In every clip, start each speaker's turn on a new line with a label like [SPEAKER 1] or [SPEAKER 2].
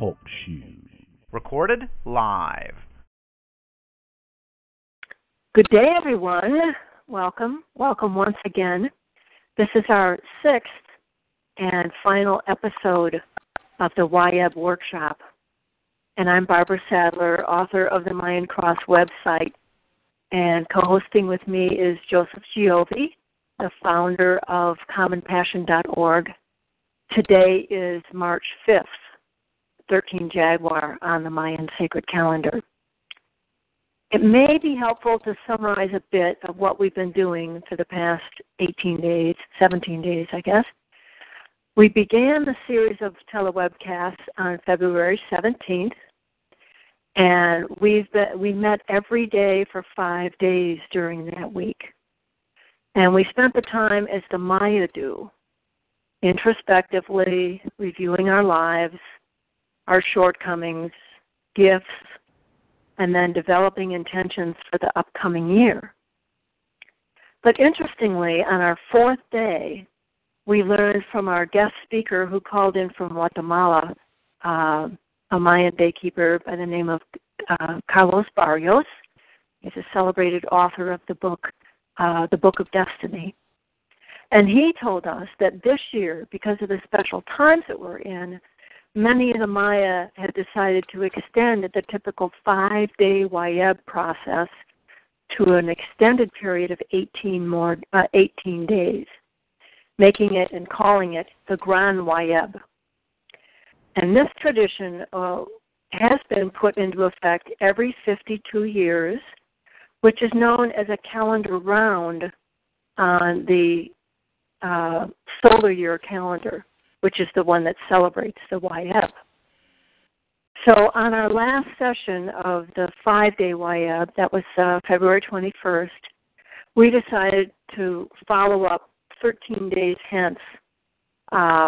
[SPEAKER 1] Talk Show. Recorded live.
[SPEAKER 2] Good day, everyone. Welcome once again. This is our 6th and final episode of the Wayeb workshop. And I'm Barbara Sadler, author of the Mayan Cross website. And co-hosting with me is Joseph Giovi, the founder of commonpassion.org. Today is March 5th, 13 Jaguar on the Mayan sacred calendar. It may be helpful to summarize a bit of what we've been doing for the past 17 days, I guess. We began the series of telewebcasts on February 17th, and we met every day for 5 days during that week. And we spent the time as the Maya do, introspectively reviewing our lives, our shortcomings, gifts, and then developing intentions for the upcoming year. But interestingly, on our 4th day, we learned from our guest speaker who called in from Guatemala, a Mayan daykeeper by the name of Carlos Barrios. He's a celebrated author of the Book of Destiny. And he told us that this year, because of the special times that we're in, many of the Maya had decided to extend the typical 5-day Wayeb process to an extended period of 18 days, making it and calling it the Grand Wayeb. And this tradition has been put into effect every 52 years, which is known as a calendar round on the solar year calendar, which is the one that celebrates the Wayeb. So on our last session of the 5-day Wayeb, that was February 21st, we decided to follow up 13 days hence,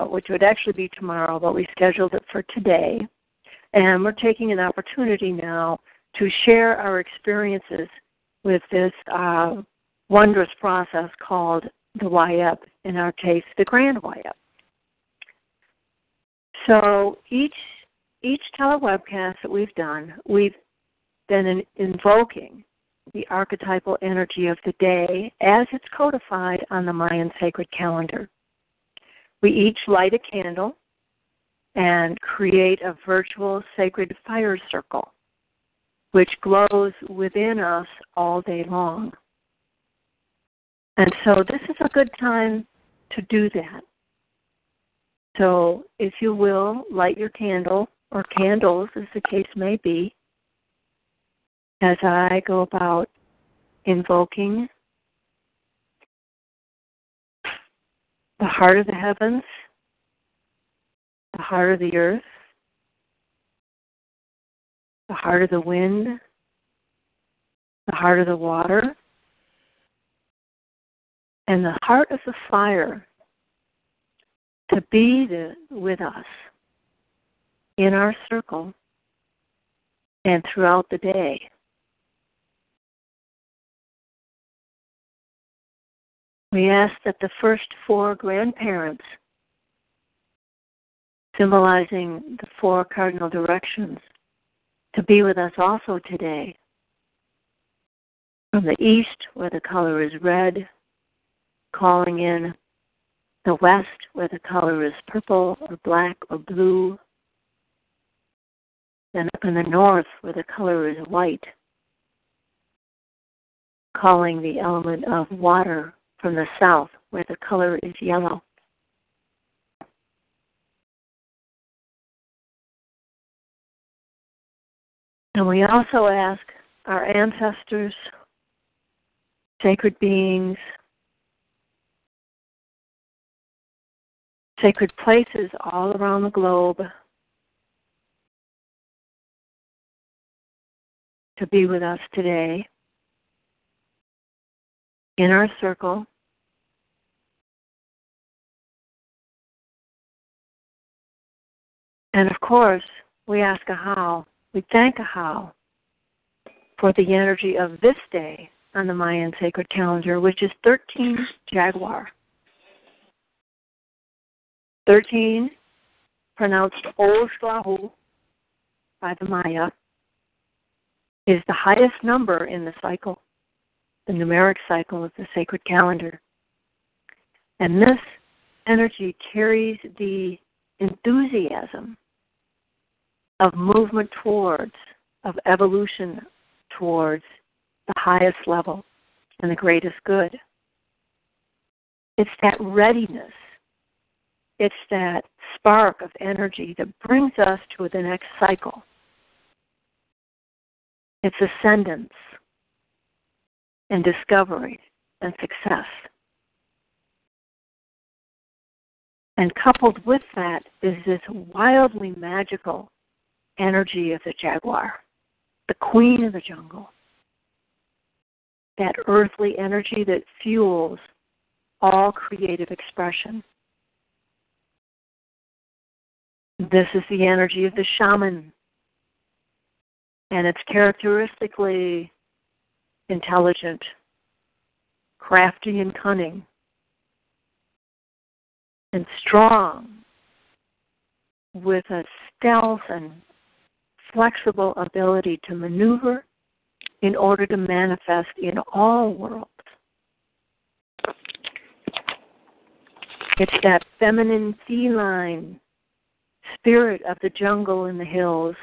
[SPEAKER 2] which would actually be tomorrow, but we scheduled it for today. And we're taking an opportunity now to share our experiences with this wondrous process called the Wayeb, in our case, the Grand Wayeb. So each telewebcast that we've done, we've been invoking the archetypal energy of the day as it's codified on the Mayan sacred calendar. We each light a candle and create a virtual sacred fire circle, which glows within us all day long. And so this is a good time to do that. So if you will, light your candle, or candles as the case may be, as I go about invoking the heart of the heavens, the heart of the earth, the heart of the wind, the heart of the water, and the heart of the fire, to be with us in our circle and throughout the day. We ask that the first 4 grandparents, symbolizing the 4 cardinal directions, to be with us also today. From the east, where the color is red, calling in the west, where the color is purple or black or blue. Then up in the north, where the color is white, calling the element of water from the south, where the color is yellow. And we also ask our ancestors, sacred beings, sacred places all around the globe, to be with us today in our circle. And of course, we ask a how. We thank a how for the energy of this day on the Mayan sacred calendar, which is 13 Jaguar. 13, pronounced Ojlahu, by the Maya, is the highest number in the cycle, the numeric cycle of the sacred calendar. And this energy carries the enthusiasm of movement towards, of evolution towards the highest level and the greatest good. It's that readiness. It's that spark of energy that brings us to the next cycle. It's ascendance and discovery and success. And coupled with that is this wildly magical energy of the jaguar, the queen of the jungle. That earthly energy that fuels all creative expression. This is the energy of the shaman, and it's characteristically intelligent, crafty and cunning, and strong, with a stealth and flexible ability to maneuver in order to manifest in all worlds. It's that feminine, feline spirit of the jungle and the hills,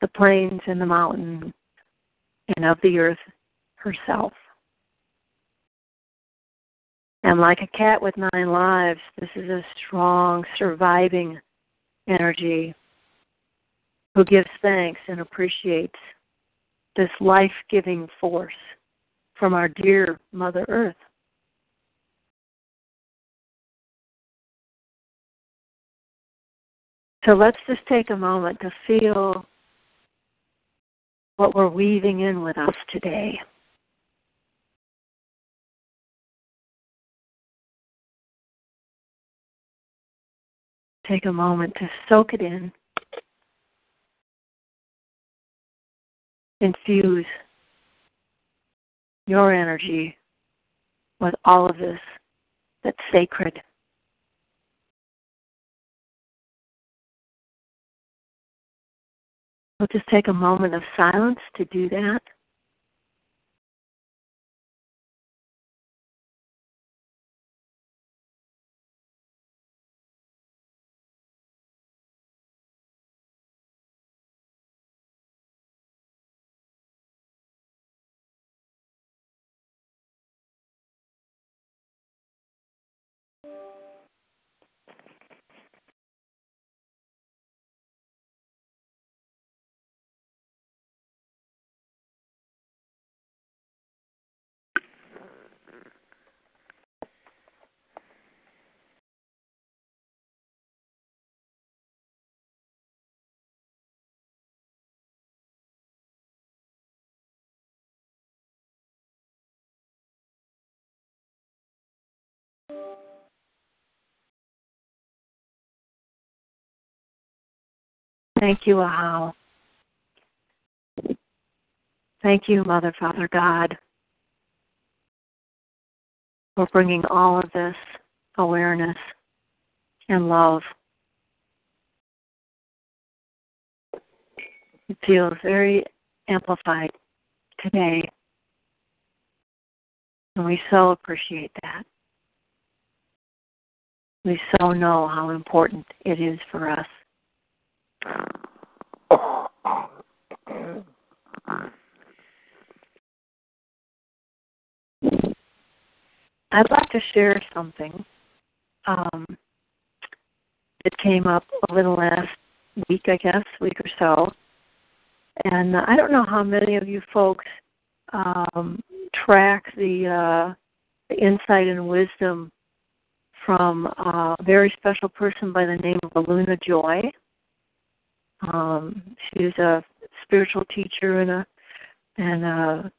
[SPEAKER 2] the plains and the mountains, and of the earth herself. And like a cat with 9 lives, this is a strong, surviving energy who gives thanks and appreciates this life-giving force from our dear Mother Earth. So let's just take a moment to feel what we're weaving in with us today. Take a moment to soak it in. Infuse your energy with all of this that's sacred. We'll just take a moment of silence to do that. Thank you, Ahau. Thank you, Mother, Father, God, for bringing all of this awareness and love. It feels very amplified today, and we so appreciate that. We so know how important it is for us. I'd like to share something that came up a little last week, I guess, week or so. And I don't know how many of you folks track the insight and wisdom from a very special person by the name of Aluna Joy. She's a spiritual teacher and a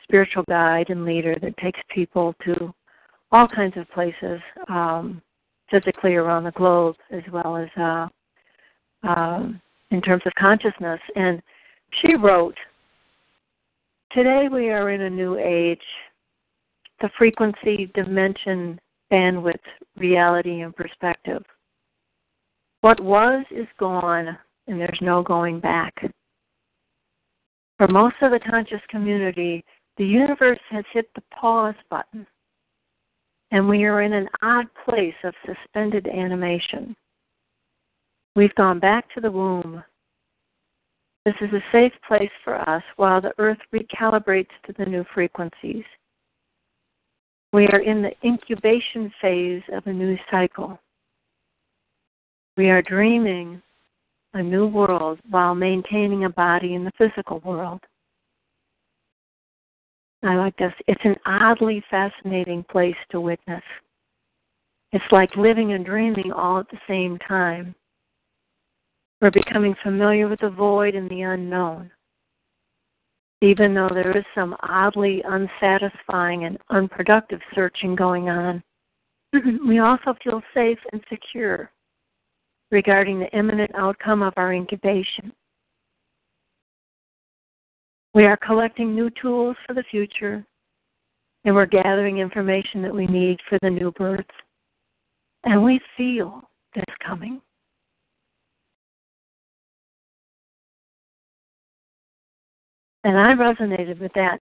[SPEAKER 2] spiritual guide and leader that takes people to all kinds of places, physically around the globe, as well as in terms of consciousness. And she wrote, "Today we are in a new age. The frequency, dimension, bandwidth, reality, and perspective. What was is gone. and there's no going back. For most of the conscious community, the universe has hit the pause button, and we are in an odd place of suspended animation. We've gone back to the womb. This is a safe place for us while the earth recalibrates to the new frequencies. We are in the incubation phase of a new cycle. We are dreaming a new world while maintaining a body in the physical world. I like this. It's an oddly fascinating place to witness. It's like living and dreaming all at the same time. We're becoming familiar with the void and the unknown. Even though there is some oddly unsatisfying and unproductive searching going on, we also feel safe and secure regarding the imminent outcome of our incubation. We are collecting new tools for the future, and we're gathering information that we need for the new birth. And we feel this coming. And I resonated with that,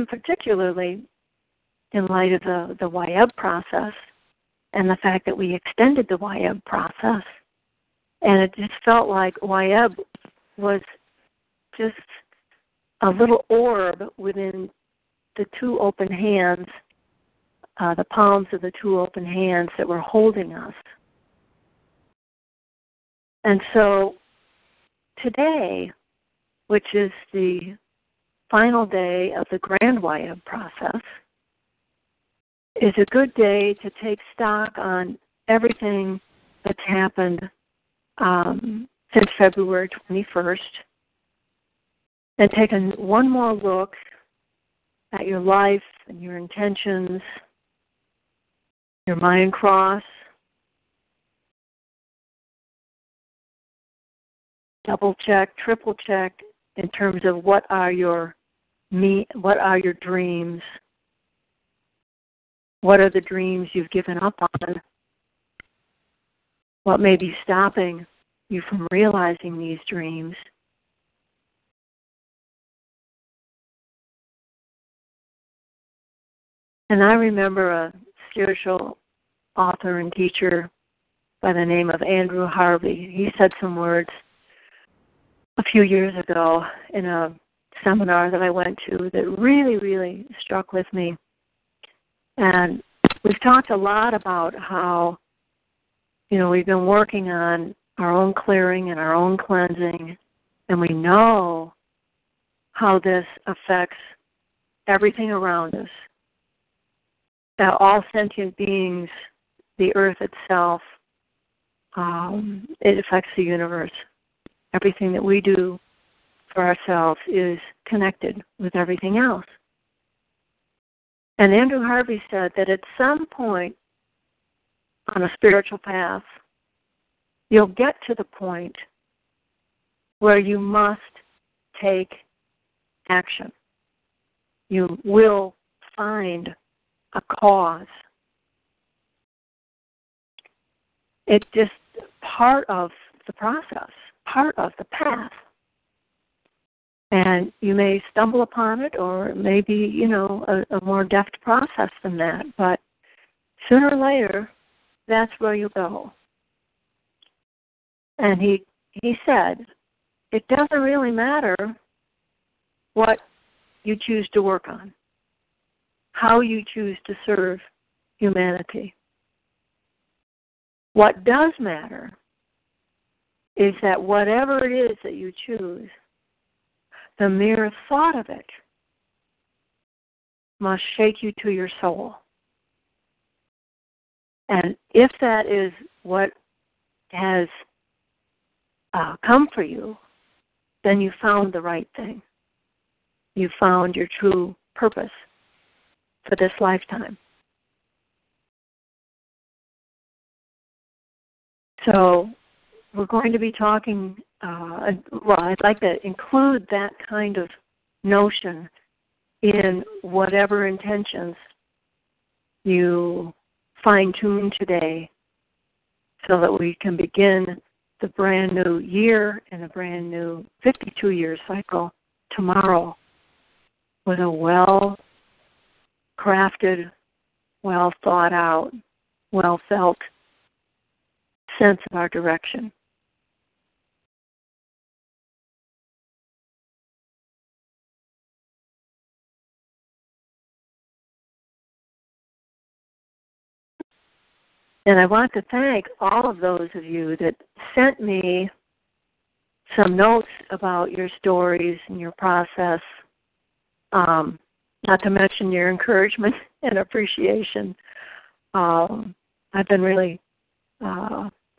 [SPEAKER 2] particularly in light of the Wayeb process and the fact that we extended the Wayeb process. And it just felt like Wayeb was just a little orb within the two open hands, the palms of the two open hands that were holding us. And so today, which is the final day of the Grand Wayeb process, is a good day to take stock on everything that's happened since February 21st, and take one more look at your life and your intentions, your Mayan cross, double check, triple check in terms of what are your dreams, what are the dreams you've given up on, what may be stopping you from realizing these dreams. And I remember a spiritual author and teacher by the name of Andrew Harvey. He said some words a few years ago in a seminar that I went to that really, really struck with me. And we've talked a lot about how, we've been working on our own clearing and our own cleansing, and we know how this affects everything around us. That all sentient beings, the earth itself, it affects the universe. Everything that we do for ourselves is connected with everything else. And Andrew Harvey said that at some point on a spiritual path, you'll get to the point where you must take action. You will find a cause. It's just part of the process, part of the path. And you may stumble upon it, or it may be, a more deft process than that. But sooner or later, that's where you go. And he said, it doesn't really matter what you choose to work on, how you choose to serve humanity. What does matter is that whatever it is that you choose, the mere thought of it must shake you to your soul. And if that is what has come for you, then you found the right thing. You found your true purpose for this lifetime. So we're going to be talking, I'd like to include that kind of notion in whatever intentions you fine-tune today so that we can begin the the brand new year and a brand new 52-year cycle tomorrow with a well-crafted, well-thought-out, well-felt sense of our direction. And I want to thank all of those of you that sent me some notes about your stories and your process, not to mention your encouragement and appreciation. I've been really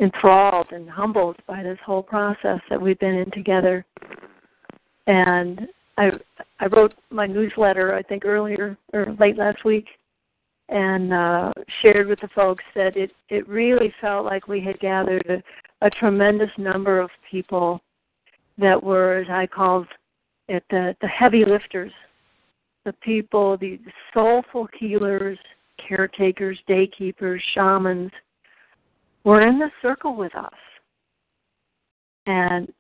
[SPEAKER 2] enthralled and humbled by this whole process that we've been in together. And I wrote my newsletter, I think, earlier or late last week, and shared with the folks that it really felt like we had gathered a tremendous number of people that were, as I called it, the heavy lifters, the people, the soulful healers, caretakers, daykeepers, shamans, were in the circle with us. And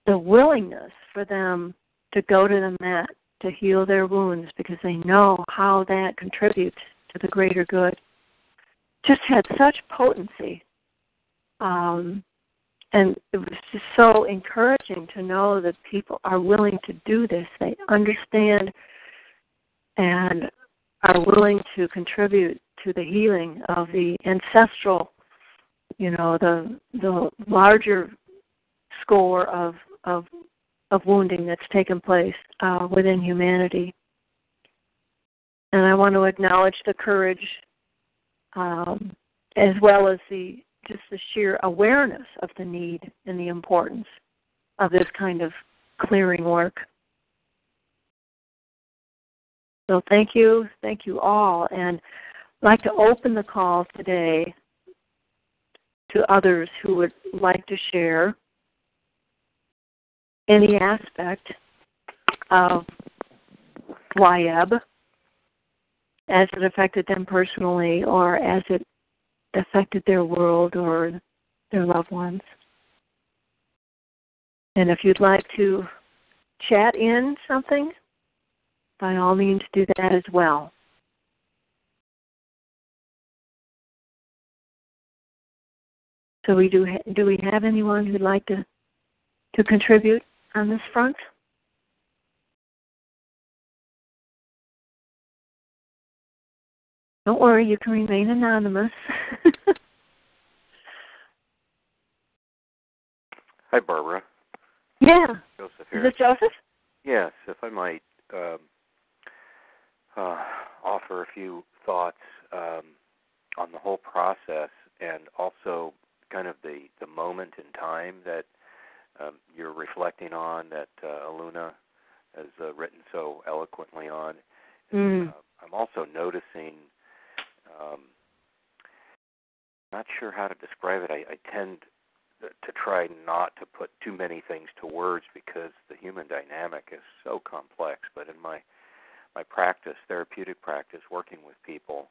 [SPEAKER 2] the willingness for them to go to the mat to heal their wounds because they know how that contributes to the greater good just had such potency. And it was just so encouraging to know that people are willing to do this. They understand and are willing to contribute to the healing of the ancestral, the larger score of wounding that's taken place within humanity. And I want to acknowledge the courage as well as the sheer awareness of the need and the importance of this kind of clearing work. So thank you all. And I'd like to open the call today to others who would like to share any aspect of Wayeb as it affected them personally or as it affected their world or their loved ones. And if you'd like to chat in something, by all means do that as well. So do we have anyone who'd like to contribute on this front? Don't worry, you can remain anonymous.
[SPEAKER 3] Hi, Barbara.
[SPEAKER 2] Yeah.
[SPEAKER 3] Joseph here.
[SPEAKER 2] Is it Joseph?
[SPEAKER 3] Yes, if I might offer a few thoughts on the whole process and also kind of the moment in time that you're reflecting on that Aluna has written so eloquently on. I'm also noticing, not sure how to describe it. I tend to try not to put too many things to words because the human dynamic is so complex. But in my practice, therapeutic practice, working with people,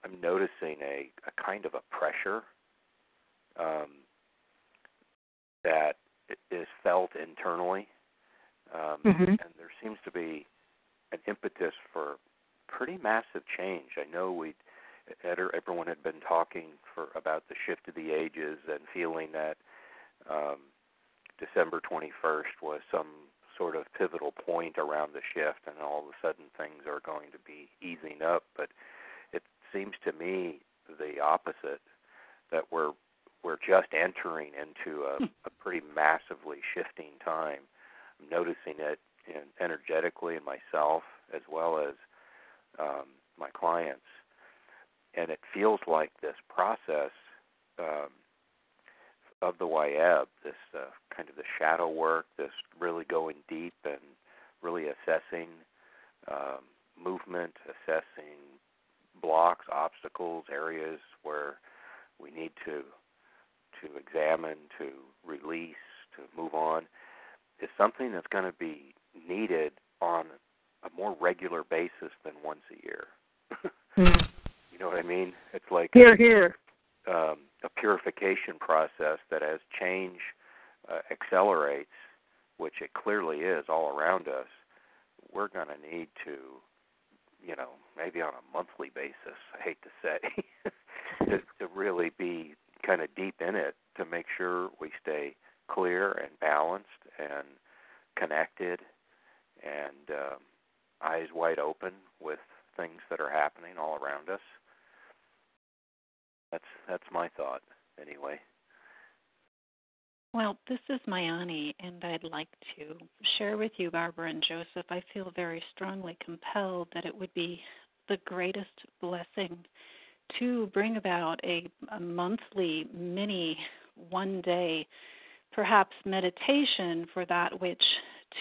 [SPEAKER 3] I'm noticing a kind of a pressure that is felt internally, and there seems to be an impetus for pretty massive change. I know everyone had been talking about the shift of the ages and feeling that December 21st was some sort of pivotal point around the shift, and all of a sudden things are going to be easing up. But it seems to me the opposite, that we're just entering into a pretty massively shifting time. I'm noticing it energetically in myself as well as my clients. And it feels like this process of the Wayeb, this kind of the shadow work, this really going deep and really assessing movement, assessing blocks, obstacles, areas where we need to examine, to release, to move on, is something that's going to be needed on a more regular basis than once a year. You know what I mean? It's like
[SPEAKER 2] here.
[SPEAKER 3] a purification process that as change accelerates, which it clearly is all around us, we're going to need to, maybe on a monthly basis, I hate to say, to really be kind of deep in it to make sure we stay clear and balanced and connected and eyes wide open with things that are happening all around us. That's my thought, anyway.
[SPEAKER 4] Well, this is Mayani, and I'd like to share with you, Barbara and Joseph, I feel very strongly compelled that it would be the greatest blessing to bring about a monthly mini one-day, perhaps meditation for that which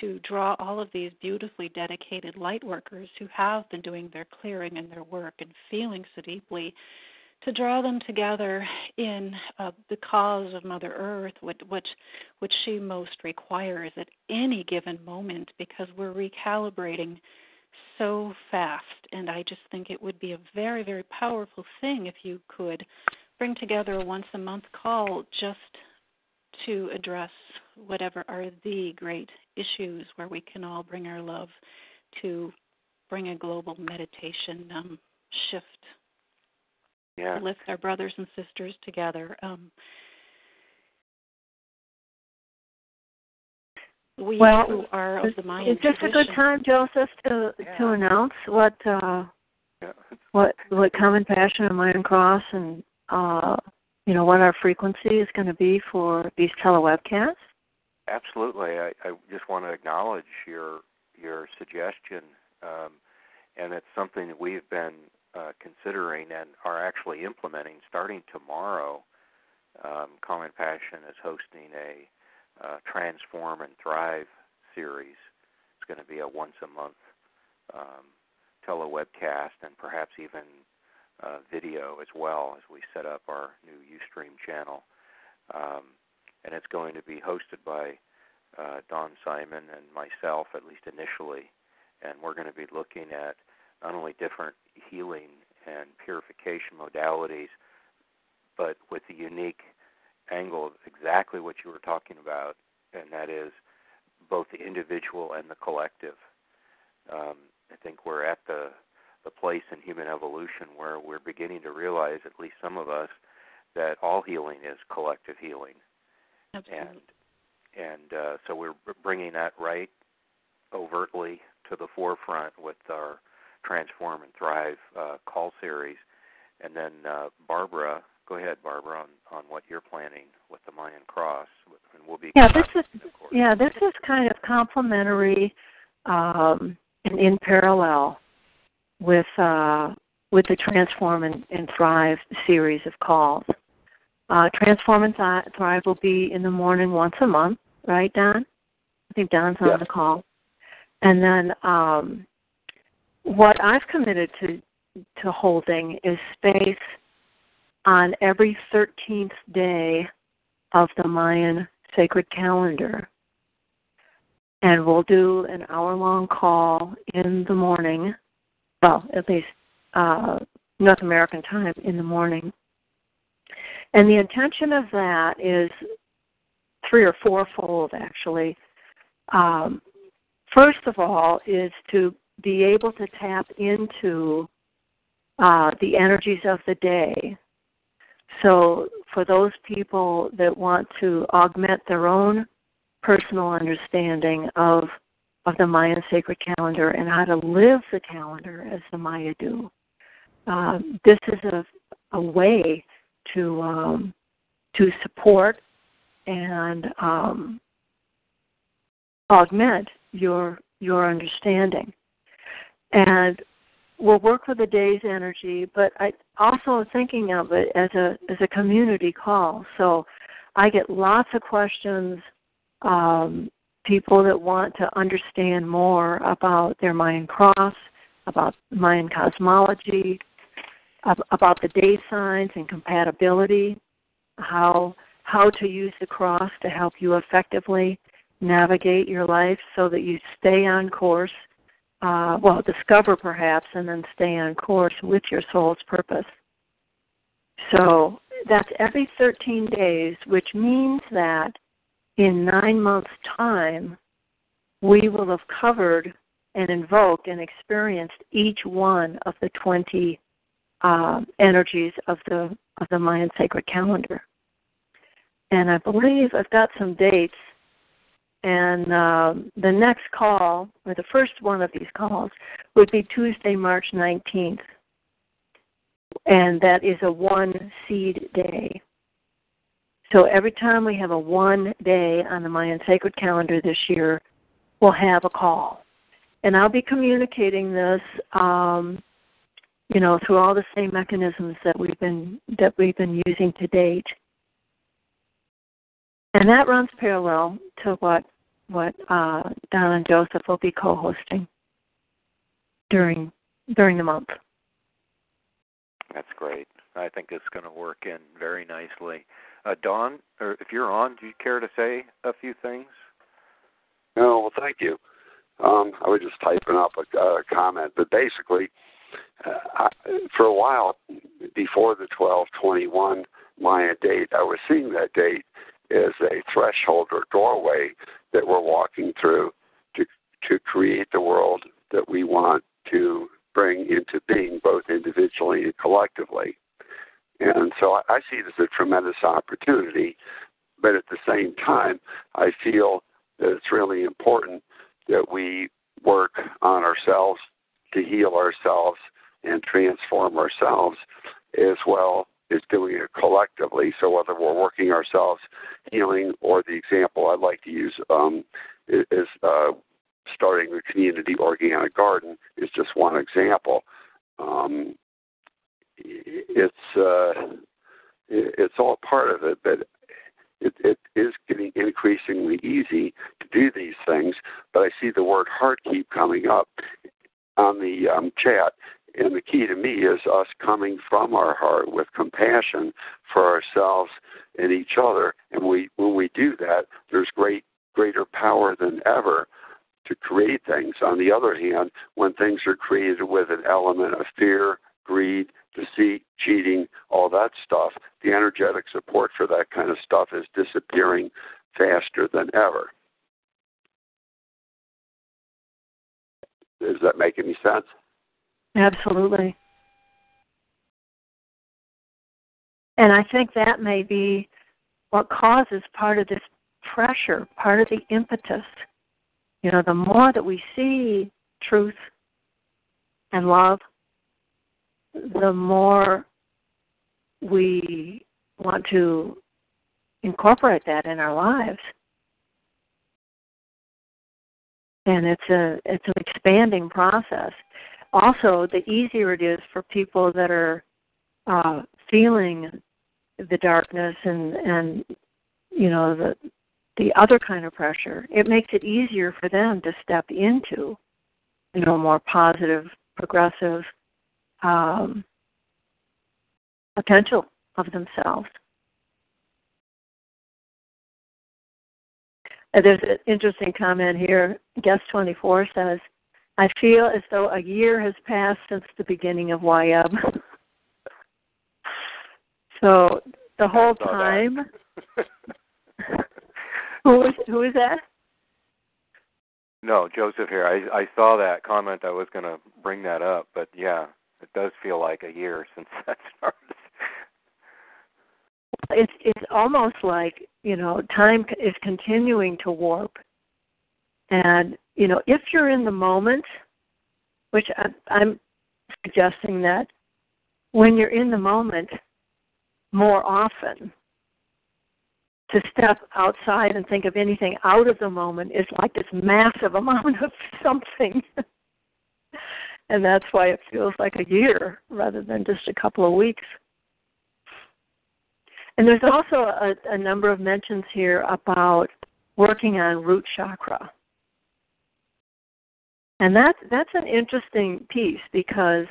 [SPEAKER 4] to draw all of these beautifully dedicated light workers who have been doing their clearing and their work and feeling so deeply, to draw them together in the cause of Mother Earth, which she most requires at any given moment, because we're recalibrating so fast. And I just think it would be a very, very powerful thing if you could bring together a once-a-month call just to address whatever are the great issues where we can all bring our love to bring a global meditation shift.
[SPEAKER 3] Yeah.
[SPEAKER 4] To lift our brothers and sisters together. We who are of the Mayan
[SPEAKER 2] is this
[SPEAKER 4] tradition.
[SPEAKER 2] a good time, Joseph, to announce what Common Passion and Mayan Cross and what our frequency is going to be for these telewebcasts?
[SPEAKER 3] Absolutely. I just want to acknowledge your suggestion, and it's something that we've been considering and are actually implementing starting tomorrow. Common Passion is hosting a Transform and Thrive series. It's going to be a once-a-month telewebcast and perhaps even video as well as we set up our new Ustream channel. And it's going to be hosted by Don Simon and myself, at least initially. And we're going to be looking at not only different healing and purification modalities, but with the unique angle of exactly what you were talking about, and that is both the individual and the collective. I think we're at the place in human evolution where we're beginning to realize, at least some of us, that all healing is collective healing.
[SPEAKER 4] Absolutely.
[SPEAKER 3] And so we're bringing that right overtly to the forefront with our Transform and Thrive call series. And then Barbara, go ahead, Barbara, on what you're planning with the Mayan Cross, and we'll be
[SPEAKER 2] this is kind of complementary and in parallel with the Transform and Thrive series of calls. Transform and Thrive will be in the morning once a month, right, Don? I think Don's on the call. And then what I've committed to holding is space on every 13th day of the Mayan sacred calendar. And we'll do an hour-long call in the morning, well, at least North American time in the morning. And the intention of that is three or fourfold, actually. First of all is to be able to tap into the energies of the day. So for those people that want to augment their own personal understanding of the Mayan sacred calendar and how to live the calendar as the Maya do, this is a way to support and augment your understanding. And we'll work with the day's energy, but I also thinking of it as a community call. So I get lots of questions, people that want to understand more about their Mayan cross, about Mayan cosmology, about the day signs and compatibility, how to use the cross to help you effectively navigate your life so that you stay on course, discover perhaps, and then stay on course with your soul's purpose. So that's every 13 days, which means that in 9 months' time, we will have covered and invoked and experienced each one of the 20 energies of the Mayan sacred calendar. And I believe I've got some dates. And the next call, or the first one of these calls, would be Tuesday, March 19th. And that is a 1 seed day. So every time we have a 1 day on the Mayan sacred calendar this year, we'll have a call. And I'll be communicating this, through all the same mechanisms that we've been using to date. And that runs parallel to what Don and Joseph will be co-hosting during the month.
[SPEAKER 3] That's great. I think it's going to work in very nicely. Dawn, or if you're on, do you care to say a few things?
[SPEAKER 5] No, well, thank you. I was just typing up a comment, but basically, for a while before the 12/21 Mayan date, I was seeing that date as a threshold or doorway that we're walking through to create the world that we want to bring into being, both individually and collectively. And so I see it as a tremendous opportunity, but at the same time, I feel that it's really important that we work on ourselves to heal ourselves and transform ourselves, as well as doing it collectively. So whether we're working ourselves, healing, or the example I'd like to use is starting a community organic garden is just one example. It's all part of it, but it is getting increasingly easy to do these things. But I see the word heart keep coming up on the chat, and the key to me is us coming from our heart with compassion for ourselves and each other. And when we do that, there's greater power than ever to create things. On the other hand, when things are created with an element of fear, greed, deceit, cheating, all that stuff, the energetic support for that kind of stuff is disappearing faster than ever. Does that make any sense?
[SPEAKER 2] Absolutely. And I think that may be what causes part of this pressure, part of the impetus. The more that we see truth and love, the more we want to incorporate that in our lives. And it's an expanding process. Also, the easier it is for people that are feeling the darkness and the other kind of pressure, it makes it easier for them to step into, more positive, progressive potential of themselves. There's an interesting comment here. Guest 24 says, I feel as though a year has passed since the beginning of Wayeb. So the whole time... Who is that?
[SPEAKER 3] No, Joseph here. I saw that comment. I was going to bring that up, but yeah, it does feel like a year since that started.
[SPEAKER 2] It's almost like, time is continuing to warp. And, if you're in the moment, which I'm suggesting that when you're in the moment more often, to step outside and think of anything out of the moment is like this massive amount of something. And that's why it feels like a year rather than just a couple of weeks. And there's also a number of mentions here about working on root chakra. And that's an interesting piece, because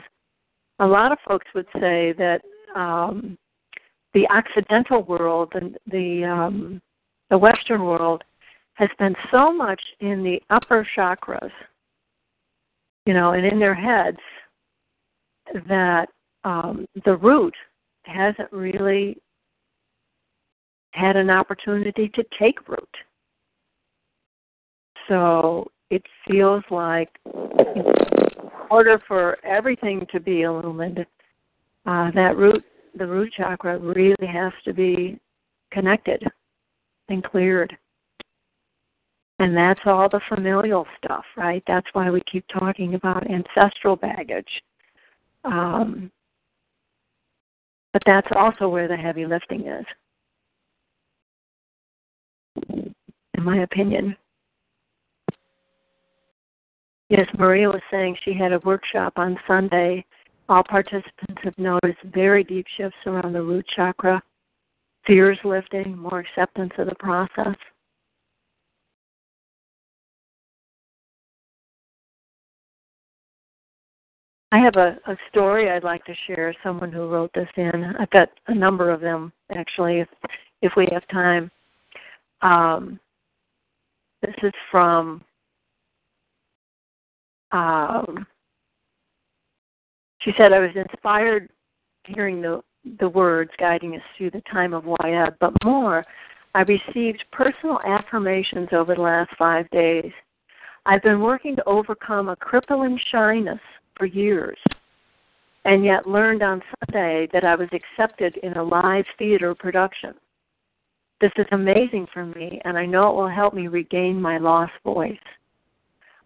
[SPEAKER 2] a lot of folks would say that the Occidental world and the Western world has been so much in the upper chakras, and in their heads, that the root hasn't really had an opportunity to take root. So it feels like in order for everything to be illumined, the root chakra really has to be connected and cleared. And that's all the familial stuff, right? That's why we keep talking about ancestral baggage. But that's also where the heavy lifting is, in my opinion. Yes, Maria was saying she had a workshop on Sunday. All participants have noticed very deep shifts around the root chakra, fears lifting, more acceptance of the process. I have a story I'd like to share, someone who wrote this in. I've got a number of them, actually, if we have time. This is from she said, I was inspired hearing the words guiding us through the time of Wayeb, but more, I received personal affirmations over the last 5 days. I've been working to overcome a crippling shyness for years, and yet learned on Sunday that I was accepted in a live theater production. This is amazing for me, and I know it will help me regain my lost voice.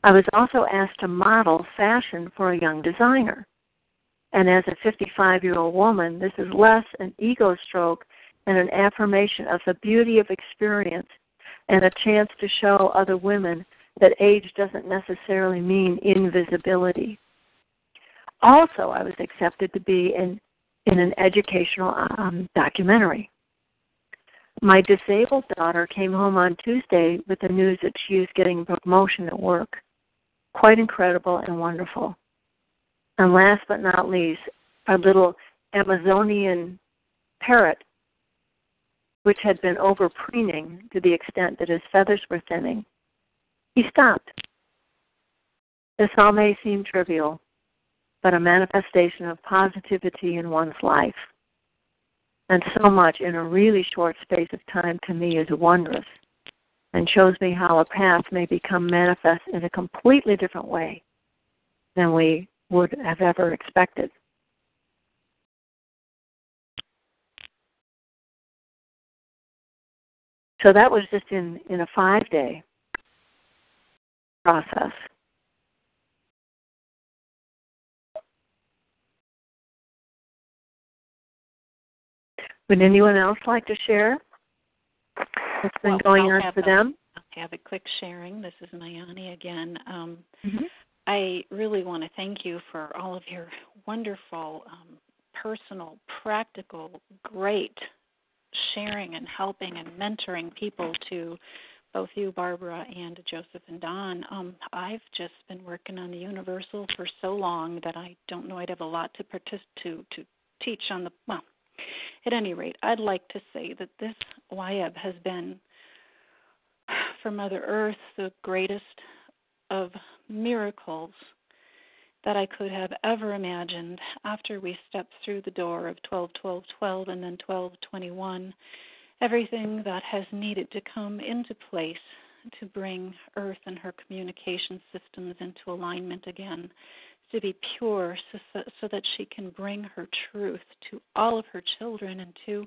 [SPEAKER 2] I was also asked to model fashion for a young designer. And as a 55-year-old woman, this is less an ego stroke and an affirmation of the beauty of experience and a chance to show other women that age doesn't necessarily mean invisibility. Also, I was accepted to be in an educational documentary. My disabled daughter came home on Tuesday with the news that she is getting promotion at work. Quite incredible and wonderful. And last but not least, our little Amazonian parrot, which had been over-preening to the extent that his feathers were thinning, he stopped. This all may seem trivial, but a manifestation of positivity in one's life. And so much in a really short space of time to me is wondrous and shows me how a path may become manifest in a completely different way than we would have ever expected. So that was just in a 5-day process. Would anyone else like to share what's been going on for them?
[SPEAKER 4] I'll have a quick sharing. This is Mayani again. I really want to thank you for all of your wonderful, personal, practical, great sharing and helping and mentoring people to both you, Barbara, and Joseph and Don. I've just been working on the Universal for so long that I don't know I'd have a lot to teach on the, well, at any rate, I'd like to say that this Wayeb has been, for Mother Earth, the greatest of miracles that I could have ever imagined after we stepped through the door of 12-12-12 and then 12-21. Everything that has needed to come into place to bring Earth and her communication systems into alignment again, to be pure so that she can bring her truth to all of her children and to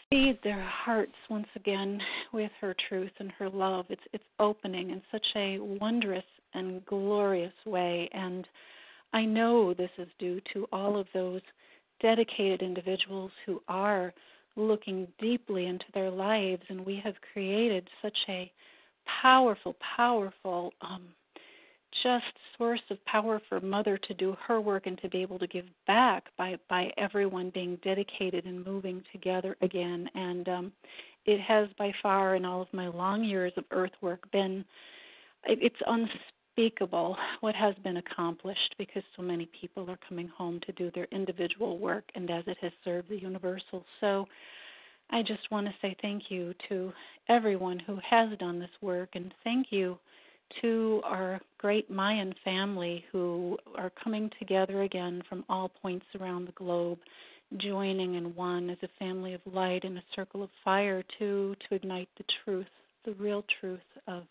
[SPEAKER 4] feed their hearts once again with her truth and her love. It's opening in such a wondrous and glorious way, and I know this is due to all of those dedicated individuals who are looking deeply into their lives, and we have created such a powerful just source of power for Mother to do her work and to be able to give back by everyone being dedicated and moving together again. And it has by far, in all of my long years of earth work, it's unspeakable what has been accomplished, because so many people are coming home to do their individual work, and as it has served the universal. So I just want to say thank you to everyone who has done this work, and thank you to our great Mayan family who are coming together again from all points around the globe joining in one as a family of light in a circle of fire to ignite the truth, the real truth of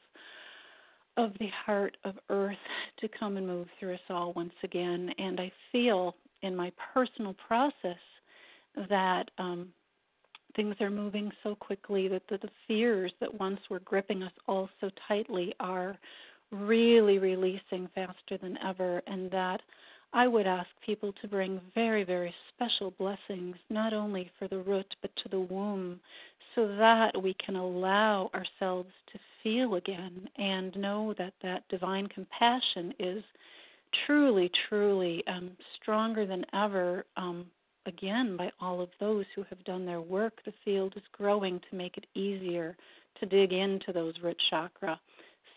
[SPEAKER 4] the heart of Earth to come and move through us all once again. And I feel in my personal process that things are moving so quickly that the fears that once were gripping us all so tightly are really releasing faster than ever, and that I would ask people to bring very, very special blessings, not only for the root but to the womb, so that we can allow ourselves to feel again and know that that divine compassion is truly, truly stronger than ever, again, by all of those who have done their work. The field is growing to make it easier to dig into those root chakra.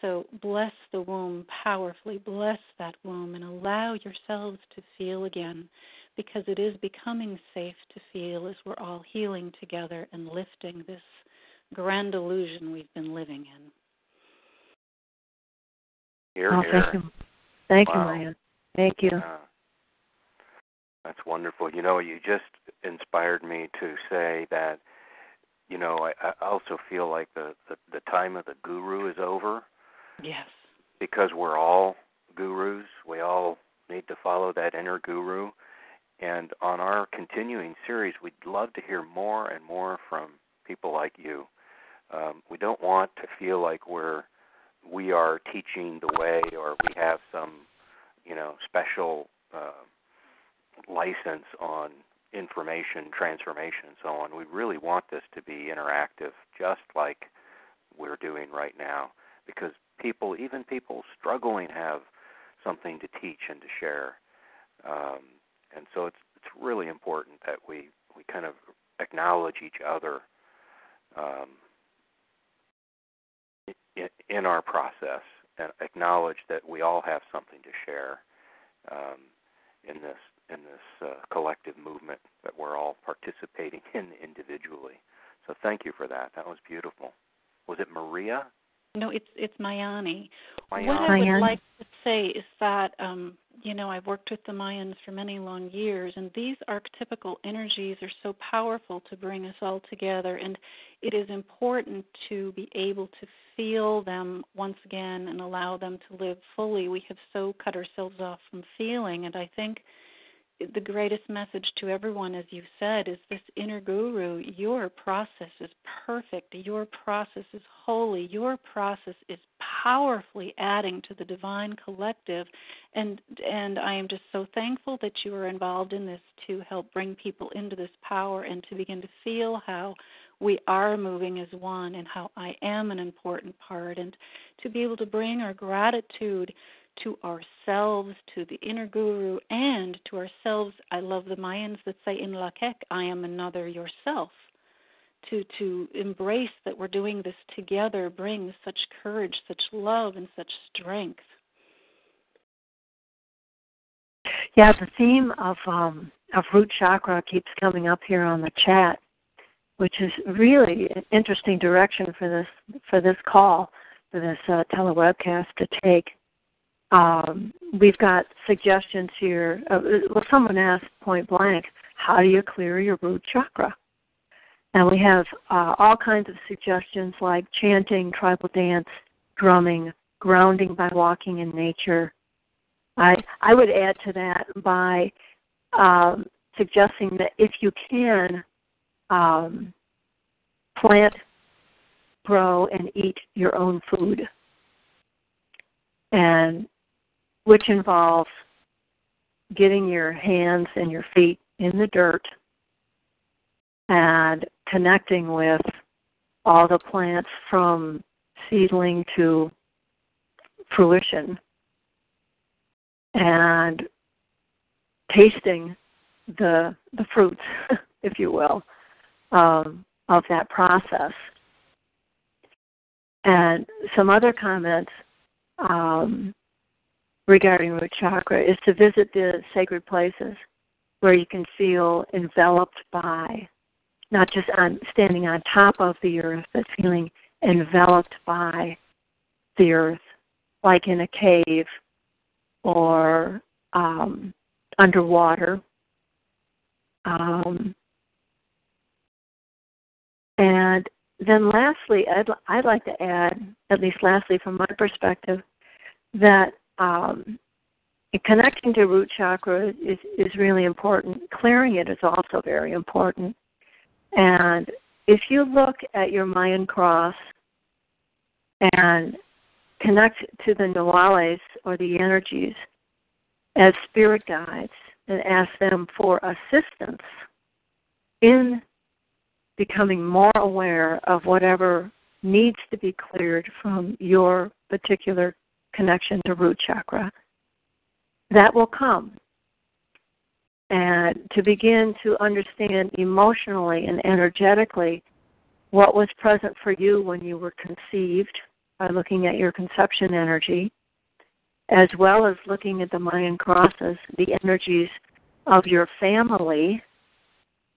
[SPEAKER 4] So bless the womb powerfully, bless that womb, and allow yourselves to feel again, because it is becoming safe to feel as we're all healing together and lifting this grand illusion we've been living in.
[SPEAKER 3] Here, here.
[SPEAKER 2] Thank you. Thank
[SPEAKER 3] Wow.
[SPEAKER 2] you, Mayan. Thank you.
[SPEAKER 3] That's wonderful. You know, you just inspired me to say that, you know, I also feel like the time of the guru is over.
[SPEAKER 4] Yes.
[SPEAKER 3] Because we're all gurus. We all need to follow that inner guru. And on our continuing series, we'd love to hear more and more from people like you. We don't want to feel like we are teaching the way, or we have some, you know, special license on information transformation and so on. We really want this to be interactive, just like we're doing right now, because people, even people struggling, have something to teach and to share. And so it's really important that we kind of acknowledge each other in our process, and acknowledge that we all have something to share in this collective movement that we're all participating in individually. So thank you for that. That was beautiful. Was it Maria?
[SPEAKER 4] No, it's Mayani.
[SPEAKER 3] Mayan.
[SPEAKER 4] What I would like to say is that, you know, I've worked with the Mayans for many long years, and these archetypical energies are so powerful to bring us all together, and it is important to be able to feel them once again and allow them to live fully. We have so cut ourselves off from feeling, and I think the greatest message to everyone, as you said, is this inner guru. Your process is perfect. Your process is holy. Your process is powerfully adding to the divine collective. And I am just so thankful that you are involved in this to help bring people into this power and to begin to feel how we are moving as one and how I am an important part, and to be able to bring our gratitude to ourselves, to the inner guru, and to ourselves. I love the Mayans that say in Lakek, I am another yourself. To embrace that we're doing this together brings such courage, such love, and such strength.
[SPEAKER 2] Yeah, the theme of root chakra keeps coming up here on the chat, which is really an interesting direction for this call, for this telewebcast to take. We've got suggestions here. Well, someone asked point blank, how do you clear your root chakra? And we have all kinds of suggestions like chanting, tribal dance, drumming, grounding by walking in nature. I would add to that by suggesting that if you can, plant, grow, and eat your own food, and which involves getting your hands and your feet in the dirt and connecting with all the plants from seedling to fruition, and tasting the fruits, if you will, of that process. And some other comments regarding root chakra is to visit the sacred places where you can feel enveloped by, not just standing on top of the earth, but feeling enveloped by the earth, like in a cave or underwater, And then lastly, I'd like to add, at least lastly from my perspective, that connecting to root chakra is really important. Clearing it is also very important. And if you look at your Mayan cross and connect to the Nawales or the energies as spirit guides and ask them for assistance in becoming more aware of whatever needs to be cleared from your particular connection to root chakra, that will come. And to begin to understand emotionally and energetically what was present for you when you were conceived by looking at your conception energy, as well as looking at the Mayan crosses, the energies of your family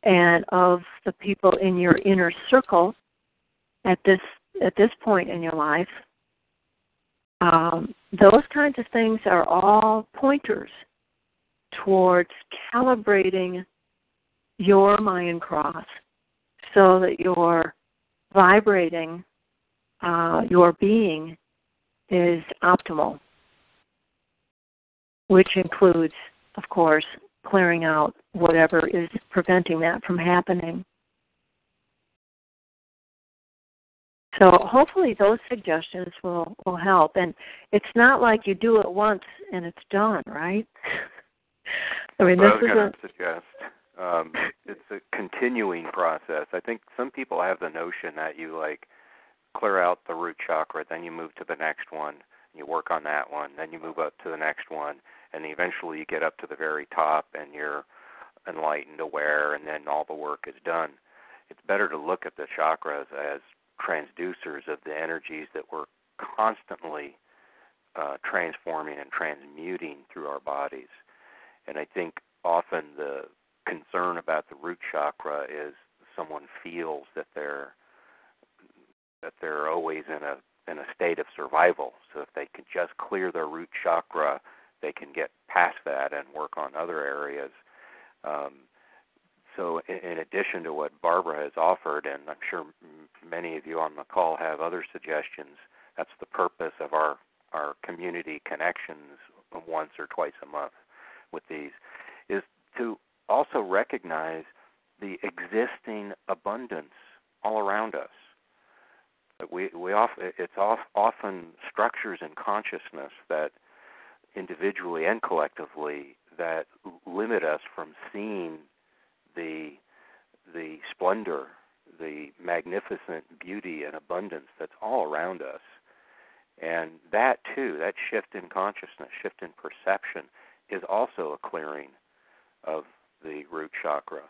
[SPEAKER 2] and of the people in your inner circle at this point in your life. Those kinds of things are all pointers towards calibrating your Mayan cross so that you're vibrating, your being is optimal, which includes, of course, clearing out whatever is preventing that from happening. So hopefully those suggestions will help. And it's not like you do it once and it's done, right? I mean,
[SPEAKER 3] well, I was going to suggest it's a continuing process. I think some people have the notion that you clear out the root chakra, then you move to the next one, you work on that one, then you move up to the next one, and eventually you get up to the very top and you're enlightened, aware, and then all the work is done. It's better to look at the chakras as transducers of the energies that we're constantly transforming and transmuting through our bodies. And I think often the concern about the root chakra is someone feels that they're always in a state of survival. So if they can just clear their root chakra, they can get past that and work on other areas. So in addition to what Barbara has offered, and I'm sure many of you on the call have other suggestions, that's the purpose of our community connections once or twice a month with these, is to also recognize the existing abundance all around us. It's often structures in consciousness that individually and collectively that limit us from seeing the splendor, the magnificent beauty and abundance that's all around us. And that too, that shift in consciousness, shift in perception, is also a clearing of the root chakra.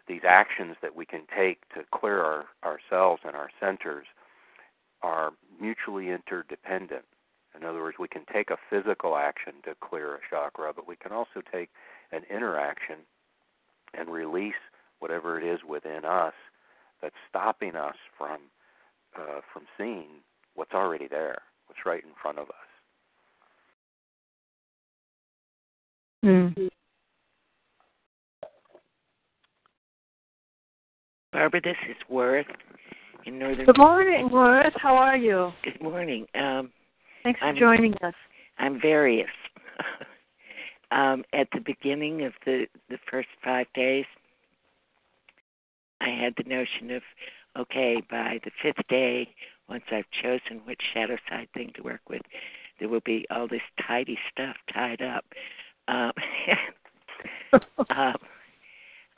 [SPEAKER 3] These actions that we can take to clear ourselves and our centers are mutually interdependent. In other words, we can take a physical action to clear a chakra, but we can also take an inner action and release whatever it is within us that's stopping us from seeing what's already there, what's right in front of us.
[SPEAKER 2] Mm.
[SPEAKER 6] Barbara, this is Worth in Northern.
[SPEAKER 2] Good morning, Worth. How are you?
[SPEAKER 6] Good morning.
[SPEAKER 2] Thanks for joining us.
[SPEAKER 6] I'm various. At the beginning of the first 5 days, I had the notion of, okay, by the 5th day, once I've chosen which shadow side thing to work with, there will be all this tidy stuff tied up.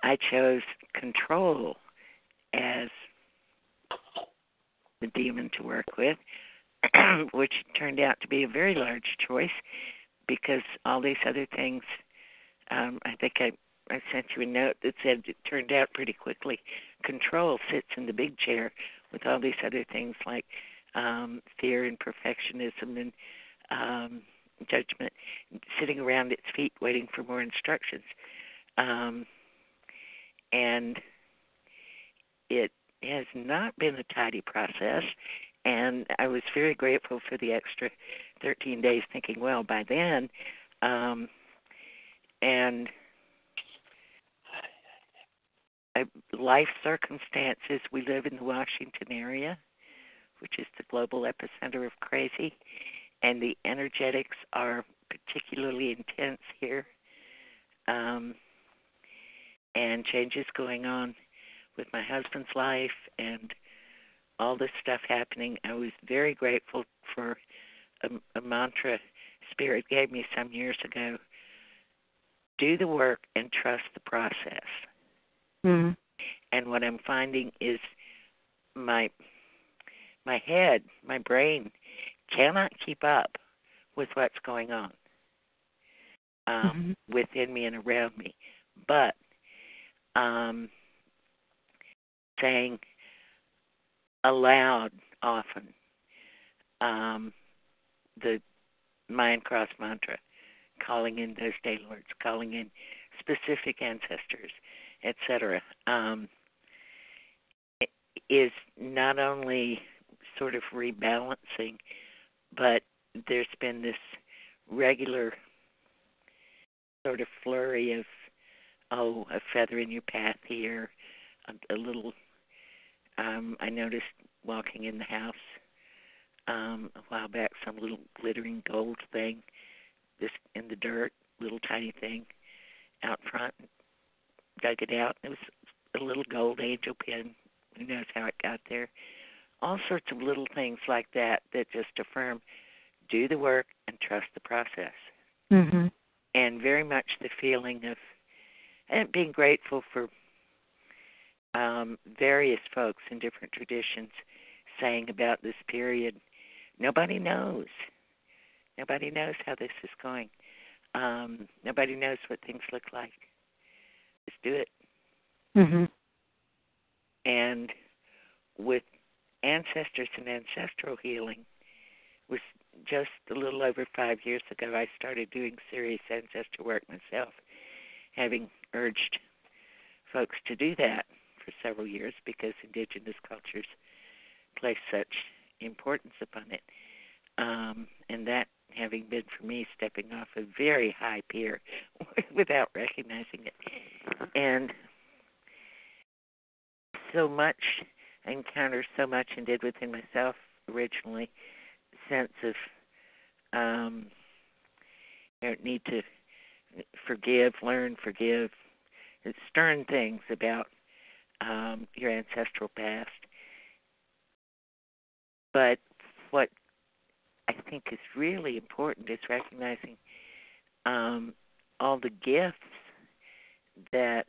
[SPEAKER 6] I chose control as the demon to work with, which turned out to be a very large choice because all these other things, I think I sent you a note that said it turned out pretty quickly. Control sits in the big chair with all these other things like fear and perfectionism and judgment, sitting around its feet waiting for more instructions. And it has not been a tidy process, and I was very grateful for the extra 13 days thinking, well, by then And life circumstances, we live in the Washington area, which is the global epicenter of crazy, and the energetics are particularly intense here. And changes going on with my husband's life and all this stuff happening. I was very grateful for a mantra Spirit gave me some years ago. Do the work and trust the process.
[SPEAKER 2] Mm-hmm.
[SPEAKER 6] And what I'm finding is my head, my brain, cannot keep up with what's going on within me and around me. But saying aloud often the Mayan cross mantra, calling in those day lords, calling in specific ancestors, etc., is not only sort of rebalancing, but there's been this regular sort of flurry of, a feather in your path here, a little, I noticed walking in the house a while back, some little glittering gold thing, just in the dirt, little tiny thing out front. Dug it out. It was a little gold angel pin. Who knows how it got there? All sorts of little things like that just affirm, do the work and trust the process.
[SPEAKER 2] Mm-hmm.
[SPEAKER 6] And very much the feeling of being grateful for various folks in different traditions saying about this period, nobody knows. Nobody knows how this is going. Nobody knows what things look like. Just do it.
[SPEAKER 2] Mm-hmm.
[SPEAKER 6] And with ancestors and ancestral healing, was just a little over 5 years ago, I started doing serious ancestral work myself, having urged folks to do that for several years because indigenous cultures place such importance upon it. And that having been, for me, stepping off a very high pier without recognizing it. And so much, I encountered so much and did within myself originally, sense of need to forgive, learn, forgive, stern things about your ancestral past. But what I think is really important is recognizing all the gifts that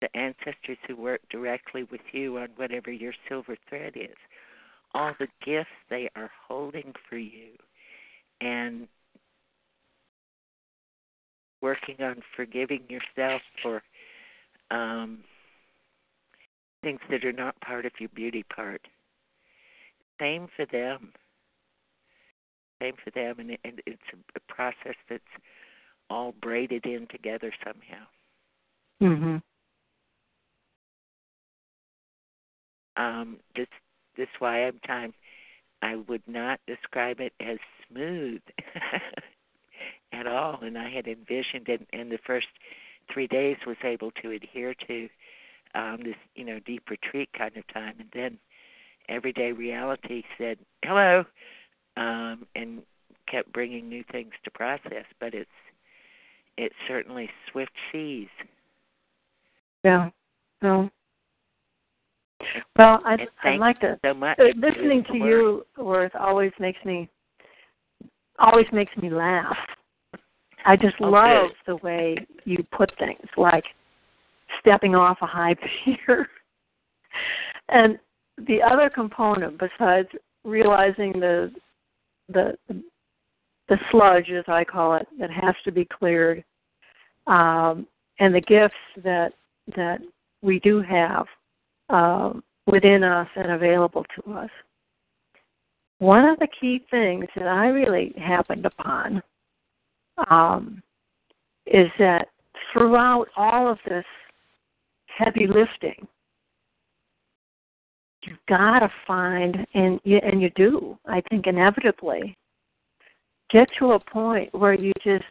[SPEAKER 6] the ancestors who work directly with you on whatever your silver thread is, all the gifts they are holding for you, and working on forgiving yourself for things that are not part of your beauty part. Same for them. Same for them, and it's a process that's all braided in together somehow.
[SPEAKER 2] Mm-hmm.
[SPEAKER 6] This Wayeb time, I would not describe it as smooth at all, and I had envisioned it in the first 3 days was able to adhere to this, deep retreat kind of time, and then everyday reality said hello, and kept bringing new things to process. But it's certainly swift seas.
[SPEAKER 2] Yeah. Well, I'd like to.
[SPEAKER 6] So much.
[SPEAKER 2] Listening to you, Worth, always makes me laugh. I just love the way you put things, like stepping off a high pier. And the other component, besides realizing the sludge, as I call it, that has to be cleared, and the gifts that we do have within us and available to us. One of the key things that I really happened upon is that throughout all of this heavy lifting, you've got to find, and you do, I think, inevitably, get to a point where you just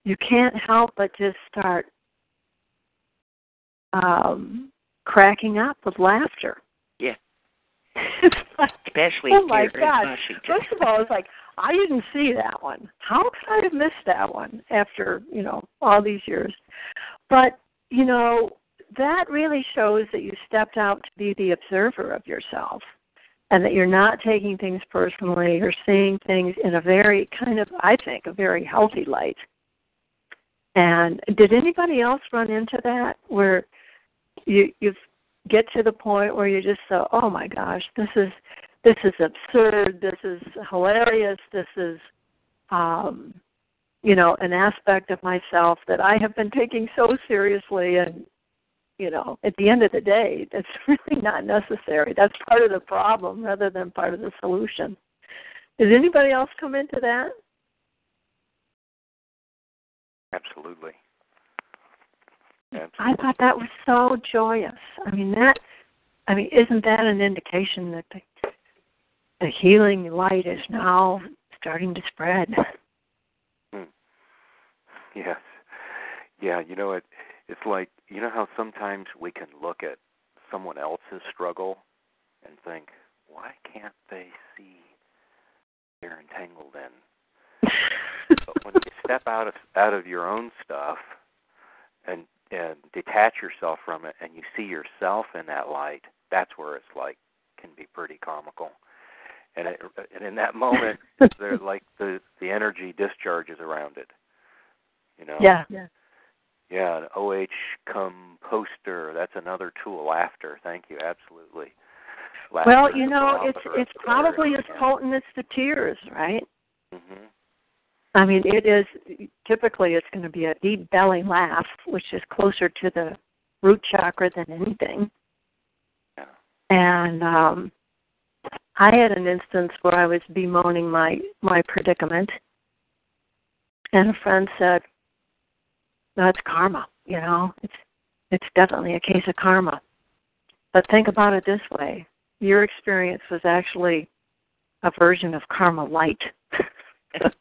[SPEAKER 2] you can't help but just start cracking up with laughter.
[SPEAKER 6] Yeah.
[SPEAKER 2] It's like,
[SPEAKER 6] especially
[SPEAKER 2] oh my
[SPEAKER 6] here in
[SPEAKER 2] God.
[SPEAKER 6] Washington.
[SPEAKER 2] First of all, it's like, I didn't see that one. How could I have missed that one after, all these years? But, that really shows that you stepped out to be the observer of yourself and that you're not taking things personally. You're seeing things in a very kind of, I think, a very healthy light. And did anybody else run into that where you get to the point where you just say, oh my gosh, this is absurd, this is hilarious, this is, an aspect of myself that I have been taking so seriously, and, at the end of the day, that's really not necessary. That's part of the problem rather than part of the solution. Does anybody else come into that?
[SPEAKER 3] Absolutely.
[SPEAKER 2] I thought that was so joyous. Isn't that an indication that the healing light is now starting to spread?
[SPEAKER 3] Yes. Yeah, it's like, how sometimes we can look at someone else's struggle and think, why can't they see they're entangled in? But when you step out of your own stuff and detach yourself from it, and you see yourself in that light, that's where it's like can be pretty comical. And in that moment, there's like the energy discharges around it.
[SPEAKER 2] Yeah.
[SPEAKER 3] Yeah, an OH composter. That's another tool. Laughter. Thank you. Absolutely. Laughter,
[SPEAKER 2] well, it's probably as potent as the tears, right?
[SPEAKER 3] Mm-hmm.
[SPEAKER 2] It is, typically it's going to be a deep belly laugh, which is closer to the root chakra than anything.
[SPEAKER 3] Yeah.
[SPEAKER 2] And I had an instance where I was bemoaning my predicament, and a friend said, no, it's karma, it's definitely a case of karma. But think about it this way. Your experience was actually a version of karma light. And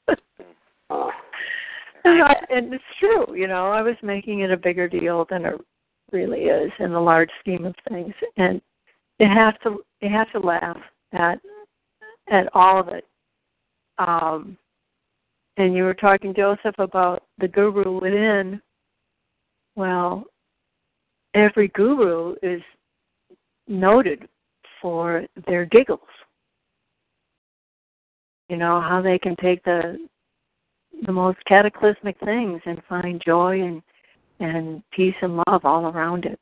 [SPEAKER 2] it's true, I was making it a bigger deal than it really is in the large scheme of things. And you have to laugh at all of it. And you were talking, Joseph, about the guru within. Well, every guru is noted for their giggles. How they can take the most cataclysmic things and find joy and peace and love all around it.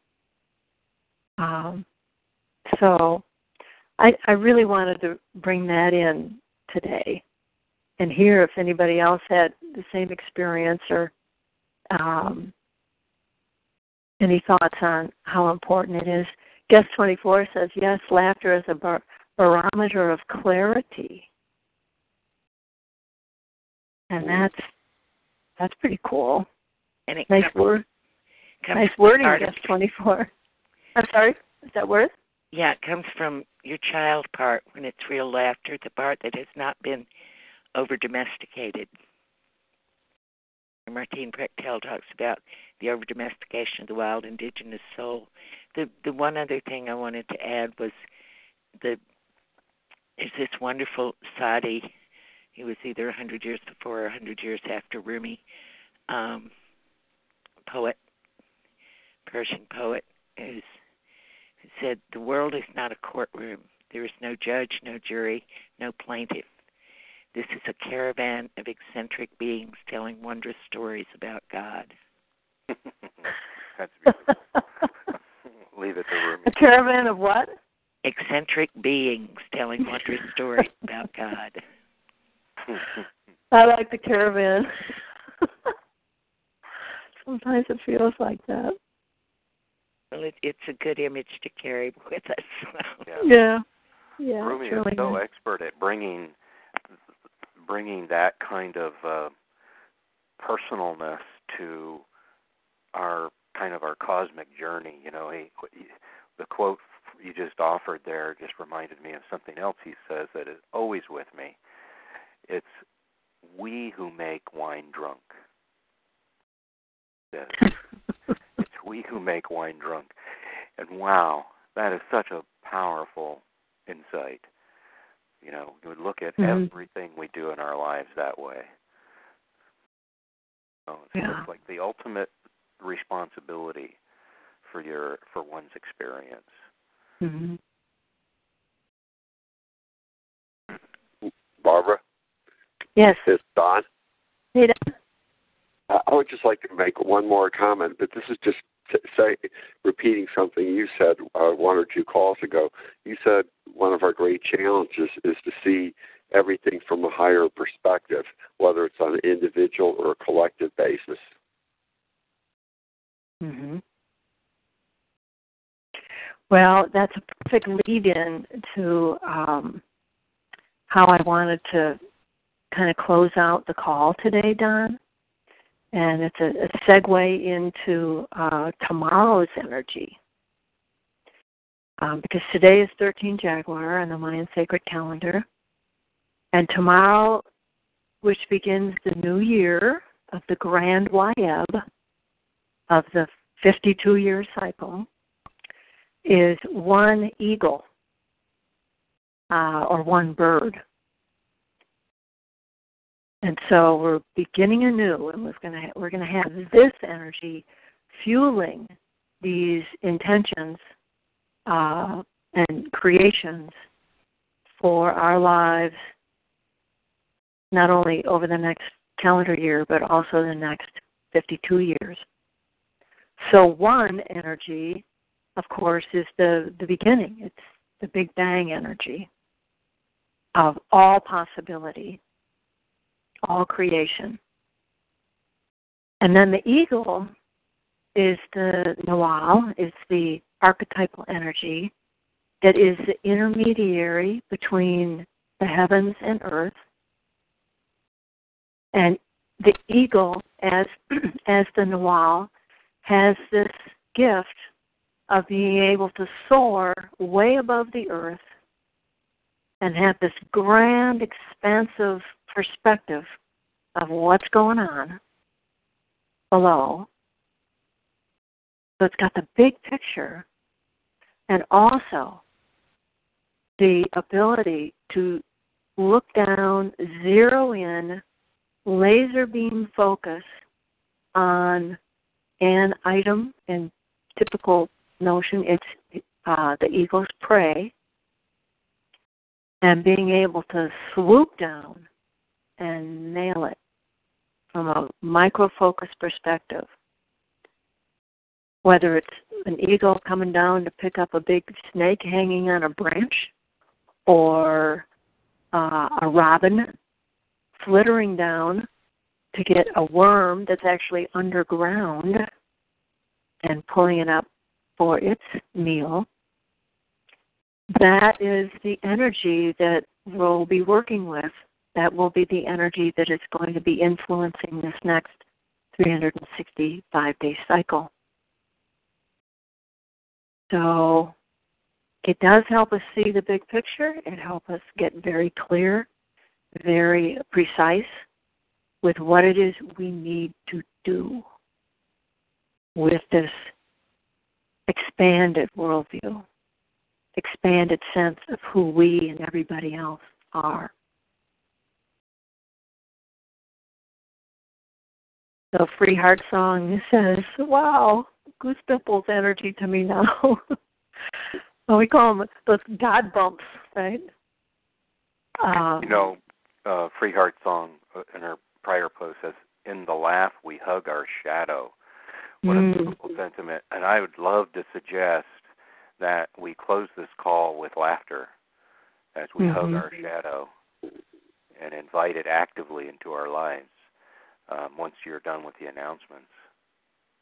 [SPEAKER 2] So I really wanted to bring that in today and hear if anybody else had the same experience or any thoughts on how important it is. Guest 24 says, yes, laughter is a barometer of clarity. And that's pretty cool.
[SPEAKER 6] And it
[SPEAKER 2] nice word. Nice wording, Guest 24. I'm sorry, is that word?
[SPEAKER 6] Yeah, it comes from your child part when it's real laughter, the part that has not been over-domesticated. Martine Prechtel talks about the over-domestication of the wild indigenous soul. The one other thing I wanted to add was is this wonderful Sadi. He was either 100 years before or 100 years after Rumi, poet, Persian poet, who said, the world is not a courtroom. There is no judge, no jury, no plaintiff. This is a caravan of eccentric beings telling wondrous stories about God.
[SPEAKER 3] That's beautiful. Leave it to Rumi.
[SPEAKER 2] A caravan of what?
[SPEAKER 6] Eccentric beings telling wondrous stories about God.
[SPEAKER 2] I like the caravan. Sometimes it feels like that.
[SPEAKER 6] Well, it's a good image to carry with us.
[SPEAKER 2] Yeah.
[SPEAKER 3] Rumi is
[SPEAKER 2] really
[SPEAKER 3] so
[SPEAKER 2] nice.
[SPEAKER 3] expert at bringing that kind of personalness to our cosmic journey. The quote you just offered there just reminded me of something else he says that is always with me. It's we who make wine drunk. Yes. It's we who make wine drunk. And wow, that is such a powerful insight. You know, you would look at everything we do in our lives that way. So it's like the ultimate responsibility for one's experience.
[SPEAKER 2] Mm-hmm.
[SPEAKER 5] Barbara?
[SPEAKER 2] Yes.
[SPEAKER 5] It's Don.
[SPEAKER 2] Hey, Don.
[SPEAKER 5] I would just like to make one more comment, but this is just repeating something you said one or two calls ago. You said one of our great challenges is to see everything from a higher perspective, whether it's on an individual or a collective basis.
[SPEAKER 2] Mm-hmm. Well, that's a perfect lead-in to how I wanted to kind of close out the call today, Don. And it's a segue into tomorrow's energy. Because today is 13 Jaguar on the Mayan sacred calendar. And tomorrow, which begins the new year of the Grand Wayeb of the 52-year cycle, is one eagle or one bird. And so we're beginning anew, and we're going to have this energy fueling these intentions and creations for our lives, not only over the next calendar year, but also the next 52 years. So one energy, of course, is the beginning. It's the Big Bang energy of all possibility, all creation. And then the eagle is the Nawal, is the archetypal energy that is the intermediary between the heavens and earth. And the eagle, as the Nawal, has this gift of being able to soar way above the earth and have this grand, expansive perspective of what's going on below. So it's got the big picture and also the ability to look down, zero in, laser beam focus on an item. In typical notion, it's the eagle's prey, and being able to swoop down and nail it from a micro-focus perspective. Whether it's an eagle coming down to pick up a big snake hanging on a branch, or a robin flittering down to get a worm that's actually underground and pulling it up for its meal. That is the energy that we'll be working with. That will be the energy that is going to be influencing this next 365-day cycle. So it does help us see the big picture. It helps us get very clear, very precise with what it is we need to do with this expanded worldview, expanded sense of who we and everybody else are. So Free Heart Song says, wow, goose pimples energy to me now. Well, we call them those God bumps, right?
[SPEAKER 3] Free Heart Song in her prior post says, in the laugh we hug our shadow. What a beautiful sentiment. And I would love to suggest that we close this call with laughter as we hug our shadow and invite it actively into our lives. Once you're done with the announcements,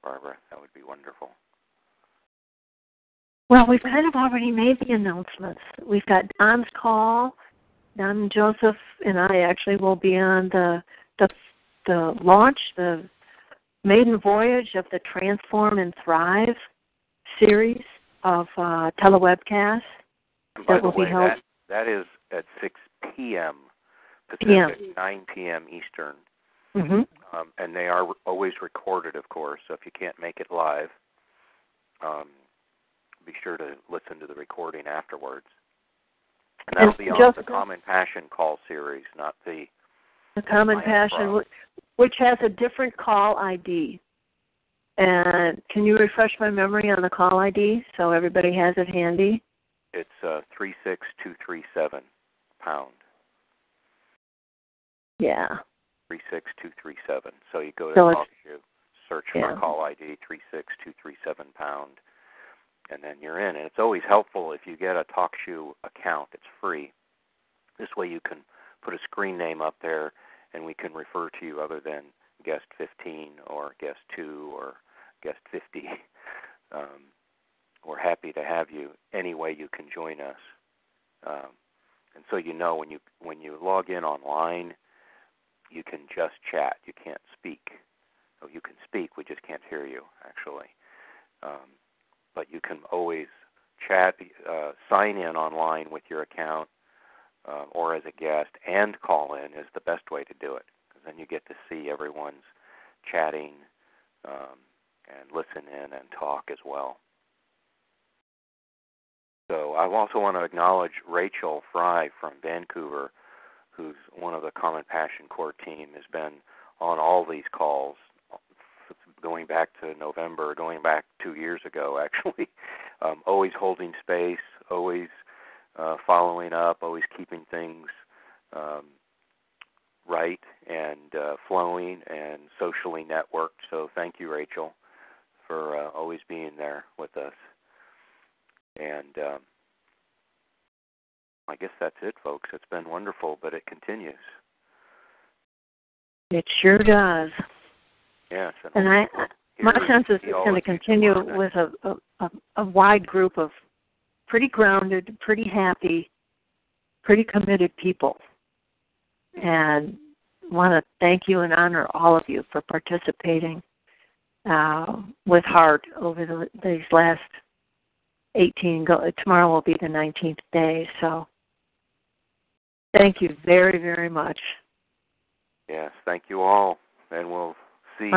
[SPEAKER 3] Barbara, that would be wonderful.
[SPEAKER 2] Well, we've kind of already made the announcements. We've got Don's call. Don and Joseph and I actually will be on the launch, the maiden voyage of the Transform and Thrive series of telewebcasts that will be held.
[SPEAKER 3] That is at 6 p.m. Pacific, 9 p.m. Eastern. And they are always recorded, of course, so if you can't make it live, be sure to listen to the recording afterwards. And that'll be on the Common Passion call series, not the
[SPEAKER 2] Common Passion, which has a different call ID. And can you refresh my memory on the call ID so everybody has it handy?
[SPEAKER 3] It's 36237 pound.
[SPEAKER 2] Yeah.
[SPEAKER 3] 36237. So you go to TalkShoe, search for call ID 36237 pound, and then you're in. And it's always helpful if you get a TalkShoe account. It's free. This way you can put a screen name up there, and we can refer to you other than guest 15 or guest 2 or guest 50. We're happy to have you any way you can join us. And so you know when you log in online, you can just chat. You can't speak. Oh, you can speak. We just can't hear you, actually. But you can always chat, sign in online with your account or as a guest, and call in is the best way to do it, because then you get to see everyone's chatting and listen in and talk as well. So I also want to acknowledge Rachel Fry from Vancouver, who's one of the Common Passion Core team, has been on all these calls going back to November, going back 2 years ago, actually. Always holding space, always following up, always keeping things right and flowing and socially networked. So thank you, Rachel, for always being there with us. And I guess that's it, folks. It's been wonderful, but it continues.
[SPEAKER 2] It sure does.
[SPEAKER 3] Yes.
[SPEAKER 2] And my sense is it's going to continue with a wide group of pretty grounded, pretty happy, pretty committed people. And I want to thank you and honor all of you for participating with heart over these last 18. Tomorrow will be the 19th day. So thank you very, very much.
[SPEAKER 3] Yes, thank you all. And we'll see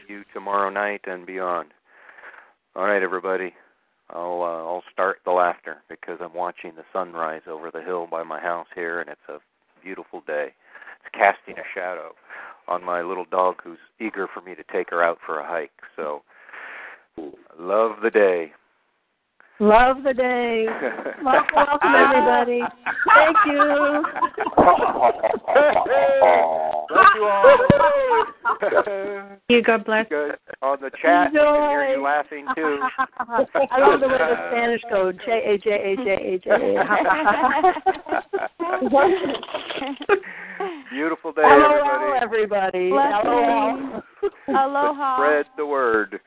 [SPEAKER 3] you tomorrow night and beyond. All right, everybody. I'll start the laughter because I'm watching the sunrise over the hill by my house here, and it's a beautiful day. It's casting a shadow on my little dog who's eager for me to take her out for a hike. So, love the day.
[SPEAKER 2] Love the day. Welcome, everybody. Thank you.
[SPEAKER 3] Love you all.
[SPEAKER 4] You, God bless.
[SPEAKER 3] Good. On the chat, I can hear you laughing too.
[SPEAKER 2] I love the way the Spanish go. J-A-J-A-J-A-J-A.
[SPEAKER 3] Beautiful day,
[SPEAKER 2] Hello, everybody.
[SPEAKER 4] Aloha. Aloha.
[SPEAKER 3] Spread the word.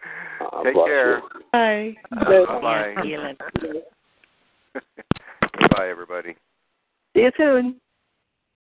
[SPEAKER 3] Take care.
[SPEAKER 4] Bye.
[SPEAKER 3] Bye. Bye, everybody.
[SPEAKER 2] See you soon.